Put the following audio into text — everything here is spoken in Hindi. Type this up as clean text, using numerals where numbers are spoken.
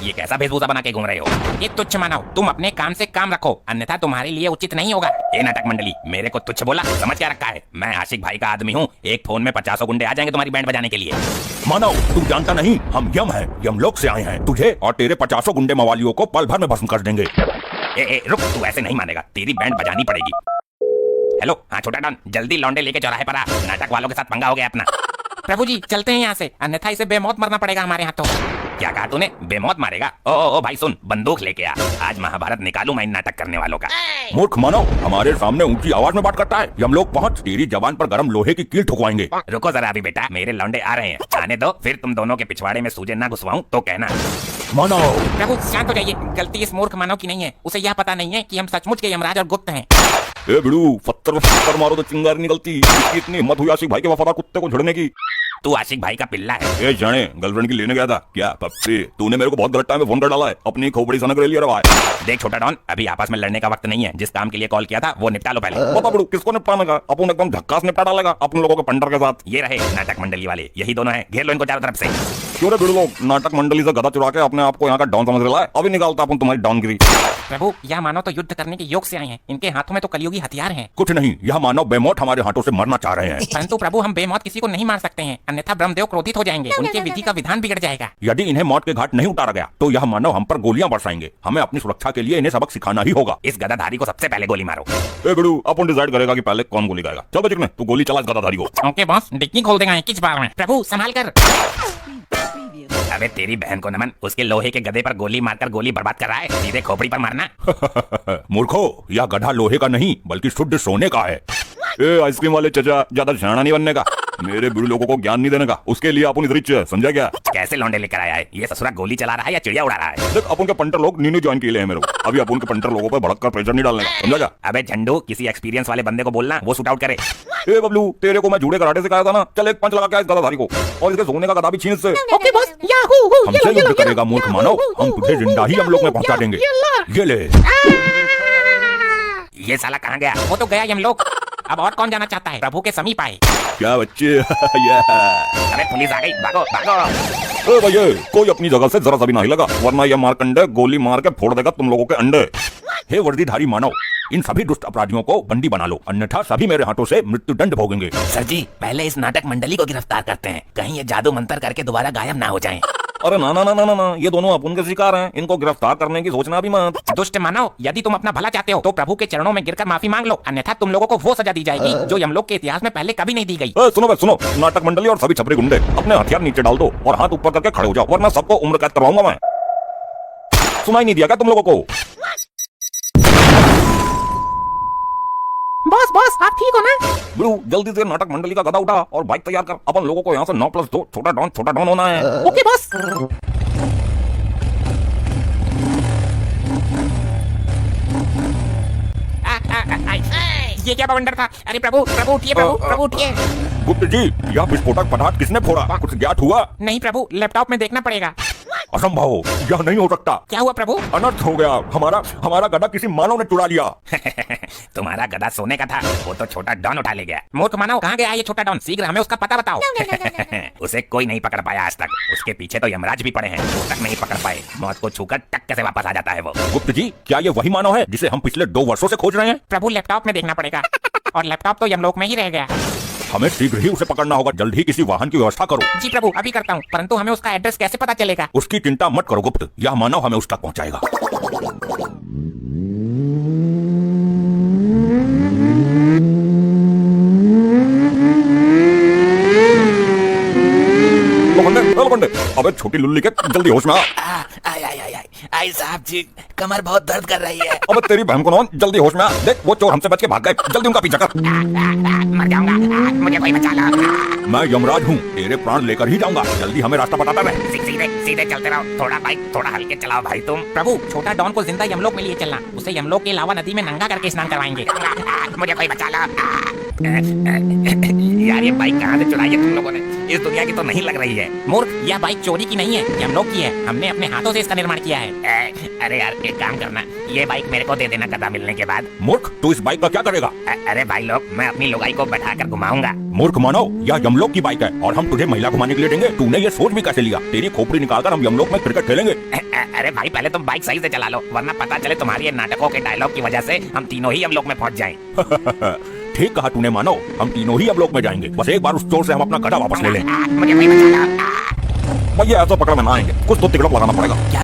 ये कैसा वेशभूषा बना के घूम रहे हो? ये तुच्छ मानव, तुम अपने काम से काम रखो, अन्यथा तुम्हारे लिए उचित नहीं होगा। ये नाटक मंडली, मेरे को तुच्छ बोला? समझ क्या रखा है? मैं आशिक भाई का आदमी हूँ। एक फोन में 50 गुंडे आ जाएंगे तुम्हारी बैंड बजाने के लिए। मानव, तू जानता नहीं, हम यम हैं, यमलोक से आए हैं। तुझे और तेरे 50 गुंडे मवालियों को पल भर में भस्म कर देंगे। रुक, तू ऐसे नहीं मानेगा, तेरी बैंड बजानी पड़ेगी। हेलो, हाँ छोटा डॉन, जल्दी लौंडे लेके चौराहे पर आ, नाटक वालों के साथ पंगा हो गया अपना। प्रभु जी चलते हैं यहाँ से, अन्यथा इसे बेमौत मरना पड़ेगा हमारे हाथों। क्या कहा तूने? बेमौत मारेगा? ओ भाई सुन, बंदूक लेके आ, आज महाभारत निकालूं मैं इन नाटक करने वालों का। मूर्ख मानव, हमारे सामने ऊंची आवाज में बात करता है। यमलोक पहुंच, तेरी जबान पर गरम लोहे की कील ठुकवाएंगे। रुको जरा अभी बेटा, मेरे लौंडे आ रहे हैं, आने दो, फिर तुम दोनों के पिछवाड़े में सूजे ना घुसवाऊं तो कहना। मानव, प्रभु शांत हो जाइए, गलती इस मूर्ख मानव की नहीं है, उसे यह पता नहीं है कि हम सचमुच के यमराज और गुप्त हैं। ए बिड़ू, पत्थर मारो तो चिंगारी निकलती। इसकी इतनी हिम्मत हुई आशिक भाई के वफादार कुत्ते को झड़ने की। तू आशिक भाई का पिल्ला है। ए जाने, गर्लफ्रेंड की लेने गया था क्या? पप्पी, तूने मेरे को बहुत गलत टाइम में फोन कर डाला है। अपनी खोपड़ी सनक रही है रे भाई। देख छोटा डॉन, अभी आपस में लड़ने का वक्त नहीं है, जिस काम के लिए कॉल किया था वो निपटा लो पहले। बता बिड़ू, किसको निपटाने का? अपन एकदम झक्कास निपटा डालेगा अपन लोगों के पंडर के साथ। ये रहे नाटक मंडली वाले, यही दोनों हैं, घेर लो इनको चारों तरफ से। क्यों रे बिड़ू लोग, नाटक मंडली से गधा चुरा के अपने आप को यहाँ का डॉन समझ रहा है? अभी निकालता अपन तुम्हारी डॉनगिरी। प्रभु, यह मानव तो युद्ध करने के योग से आए हैं, इनके हाथों में तो कलयुगी हथियार हैं। कुछ नहीं, यह मानव बेमौत हमारे हाथों से मरना चाह रहे हैं। परंतु प्रभु, हम बेमौत किसी को नहीं मार सकते हैं, अन्यथा ब्रह्मदेव क्रोधित हो जाएंगे, उनके विधि का विधान बिगड़ जाएगा। यदि इन्हें मौत के घाट नहीं उतारा गया तो यह मानव हम पर गोलियां बरसाएंगे। हमें अपनी सुरक्षा के लिए इन्हें सबक सिखाना ही होगा। इस गदाधारी को सबसे पहले गोली मारो। ए बिड़ू, अपन डिसाइड करेगा कि पहले कौन गोली खाएगा। चल बच्चे, तू गोली चला इस गदाधारी को। ओके बॉस, डिक्की खोल देगा किस बार में। प्रभु संभाल कर। अबे तेरी बहन को नमन, उसके लोहे के गधे पर गोली मारकर गोली बर्बाद कर रहा है, सीधे खोपड़ी पर मारना। मूर्खो, यह गधा लोहे का नहीं बल्कि शुद्ध सोने का है। ए आइसक्रीम वाले चचा, ज्यादा झाना नहीं बनने का, मेरे बुरे लोगों को ज्ञान नहीं देने का। उसके लिए अपन रिच है, समझा क्या? कैसे लौंडे लेकर आया है ये? ससुरा गोली चला रहा है या चिड़िया उड़ा रहा है? देख, अपन के पंटर लोग न्यू ज्वाइन किए हैं मेरे को। अभी अपन के पंटर लोगों पर भड़क कर प्रेशर नहीं डालने का, समझा क्या? अबे झंडू, किसी एक्सपीरियंस वाले बंदे को बोलना, वो शूट आउट करे। ए बबलू, तेरे को मैं जूड़े कराटे सिखाया था ना, चल एक पंच लगा के इस गधाधारी को, और इसके सोने का गधा भी छीन इससे। ओके बॉस, याहू, हमसे युद्ध करेगा मूर्ख मानव, हम तुझे जिंदा ही हम लोग में पहुंचा देंगे। ये ले। ये साला कहाँ गया? वो तो गया यमलोक। अब और कौन जाना चाहता है? प्रभु के समीप आए। क्या बच्चे? अरे पुलिस आ गई, भागो भागो। ए भैया, कोई अपनी जगह से जरा सा भी नहीं लगा, वरना यह मारकंडे गोली मार के फोड़ देगा तुम लोगों के अंडे। हे वर्दीधारी मानव, इन सभी दुष्ट अपराधियों को बंदी बना लो, अन्यथा सभी मेरे हाथों से मृत्युदंड भोगेंगे। सर जी, पहले इस नाटक मंडली को गिरफ्तार करते हैं, कहीं ये जादू मंत्र करके दोबारा गायब ना हो जाएं। अरे ना ना ना ना ना, ये दोनों अपन के शिकार हैं, इनको गिरफ्तार करने की सोचना भी मत। दुष्ट मानव, यदि तुम अपना भला चाहते हो तो प्रभु के चरणों में गिरकर माफी मांग लो, अन्यथा तुम लोगों को वो सजा दी जाएगी जो यमलोक के इतिहास में पहले कभी नहीं दी गई। सुनो भाई सुनो, नाटक मंडली और सभी छपरी गुंडे अपने हथियार नीचे डाल दो और हाथ ऊपर करके खड़े हो जाओ, वरना सबको उम्र कैद करवाऊंगा मैं। सुनाई नहीं दिया क्या तुम लोगों को? बॉस बॉस, आप ठीक हो ना? ब्रू, जल्दी से नाटक मंडली का गधा उठा और बाइक तैयार कर, अपन लोगों को यहाँ से 9+2 छोटा डॉन होना है। Okay boss. ये क्या बवंडर था? अरे प्रभु प्रभु उठिए, प्रभु उठिए। गुप्त जी, यह विस्फोटक पदार्थ किसने फोड़ा? कुछ ज्ञात हुआ? नहीं प्रभु, लैपटॉप में देखना पड़ेगा। असंभव, यह नहीं हो सकता। क्या हुआ प्रभु? अनर्थ हो गया, हमारा गधा किसी मानव ने चुरा लिया। तुम्हारा गधा सोने का था, वो तो छोटा डॉन उठा ले गया। मूर्ख मानव, कहाँ गया ये छोटा डॉन? शीघ्र हमें उसका पता बताओ। उसे कोई नहीं पकड़ पाया आज तक, उसके पीछे तो यमराज भी पड़े हैं, वो तक नहीं पकड़ पाए। मौत को छूकर टक्के से वापस आ जाता है वो। गुप्त जी, क्या ये वही मानव है जिसे हम पिछले 2 वर्षों से खोज रहे हैं? प्रभु लैपटॉप में देखना पड़ेगा, और लैपटॉप तो यमलोक में ही रह गया। हमें शीघ्र ही उसे पकड़ना होगा, जल्द ही किसी वाहन की व्यवस्था करो। जी प्रभु, अभी करता हूँ, परंतु हमें उसका एड्रेस कैसे पता चलेगा? उसकी चिंता मत करो गुप्त, यह मानव हमें उस तक पहुँचाएगा। अबे छोटी लुल्ली के, जल्दी होश में आ। आई साहब जी, कमर बहुत दर्द कर रही है। अबे तेरी बहन को नौन, जल्दी होश में आ। देख, वो चोर हमसे बच के भाग गए, जल्दी उनका पीछा कर। मर जाऊंगा, मुझे कोई बचा लो। मैं यमराज हूँ, तेरे प्राण लेकर ही जाऊंगा, जल्दी हमें रास्ता बताता रहे। सीधे चलते रहो, थोड़ा बाइक थोड़ा हल्के चलाओ भाई तुम। प्रभु, छोटा डॉन को जिंदा यमलोक में लिए चलना, उसे यमलोक के अलावा नदी में नंगा करके स्नान करवाएंगे। मुझे कोई बचा लो। यार ये बाइक कहाँ से चुराई है तुम लोगों ने? इस दुनिया की तो नहीं लग रही है। मूर्ख, यह बाइक चोरी की नहीं है, ये हम लोग की है। हमने अपने हाथों से इसका निर्माण किया है। अरे यार एक काम करना, ये बाइक मेरे को दे देना गधा मिलने के बाद। मूर्ख, तू इस बाइक का क्या करेगा? अरे भाई लोग, मैं अपनी लुगाई को बैठाकर घुमाऊंगा। मूर्ख मानव, यह यमलोक की बाइक है और हम तुझे महिला घुमाने के लिए देंगे। तूने ये सोच भी कैसे लिया? तेरी खोपड़ी निकालकर हम यमलोक में क्रिकेट खेलेंगे। अरे भाई पहले तुम बाइक सही से चला लो, वरना पता चले तुम्हारी ये नाटकों के डायलॉग की वजह से हम तीनों ही यमलोक में पहुंच जाएं। ठीक कहा तूने मानव, हम तीनों ही यमलोक में जाएंगे। बस एक बार उस चोर से हम अपना गधा वापस ले लें। मुझे नहीं बचाना। भैया ऐसा पकड़ में ना आएंगे, कुछ तो तिकड़म लगाना पड़ेगा।